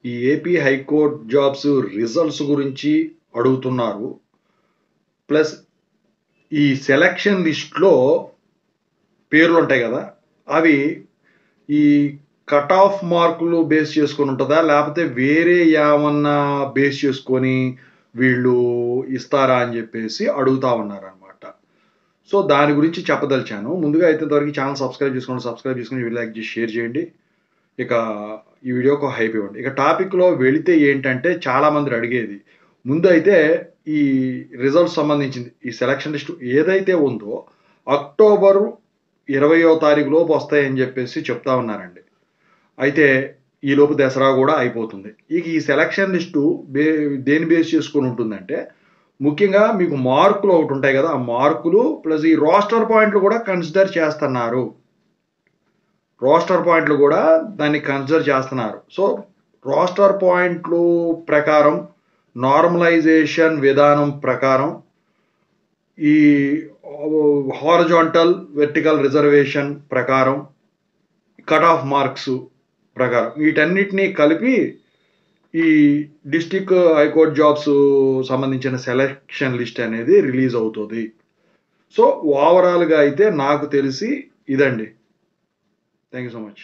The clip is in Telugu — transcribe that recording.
ఈ ఏపీ హైకోర్టు జాబ్స్ రిజల్ట్స్ గురించి అడుగుతున్నారు. ప్లస్ ఈ సెలక్షన్ లిస్ట్‌లో పేర్లుంటాయి గదా! అవి ఈ కట్ ఆఫ్ మార్కులు బేస్ చేసుకొని ఉంటదా? లేపోతే వేరే ఏమన్నా బేస్ చేసుకొని వీళ్ళు ఇస్తారా అని జెప్పేసి అడుగుతా ఉన్నారనమాట. సో, దాని గురించి చెప్పదలిచాను. ముందుగా అయితే ఇంతవరకు ఛానెల్ సబ్స్క్రైబ్ చేసుకోండి. సబ్స్క్రైబ్ చేసుకొని వీడియో లైక్ చేసి షేర్ చేయండి. ఇక ఈ వీడియోకి ఒక హైప్ ఇవ్వండి. ఇక టాపిక్‌లో వెళితే ఏంటంటే చాలామంది అడిగేది. ముందైతే ఈ రిజల్ట్స్ సంబంధించింది. ఈ సెలక్షన్ లిస్ట్ ఏదైతే ఉందో అక్టోబరు 20వ తారీఖు లోపు వస్తాయని జెప్పేసి చెప్తా ఉన్నారండి. అయితే ఈలోపు దసరా గూడా అయిపోతుంది. ఇక ఈ సెలక్షన్ లిస్టు దేన్ని బేస్ చేసుకొని ఉంటుందంటే, ముఖ్యంగా మీకు మార్కులు ఒకటుంటాయి గదా! ఆ మార్కులు ప్లస్ ఈ రోస్టర్ పాయింట్లు గూడా కన్సిడర్ చేస్తన్నారు. రోస్టర్ పాయింట్లు గూడా దాన్ని కన్సిడర్ చేస్తున్నారు. సో, రోస్టర్ పాయింట్లు ప్రకారం నార్మలైజేషన్ విధానం ప్రకారం ఈ హారిజాంటల్, వెర్టికల్ రిజర్వేషన్ ప్రకారం కట్ ఆఫ్ మార్క్స్ ప్రకారం వీటన్నిటిని కలిపి ఈ డిస్ట్రిక్ట్ హైకోర్ట్ జాబ్స్ సంబంధించిన సెలక్షన్ లిస్ట్ అనేది రిలీజ్ అవుతది. సో, ఓవరాల్‌గా అయితే నాకు తెలిసి ఇదండి. Thank you so much.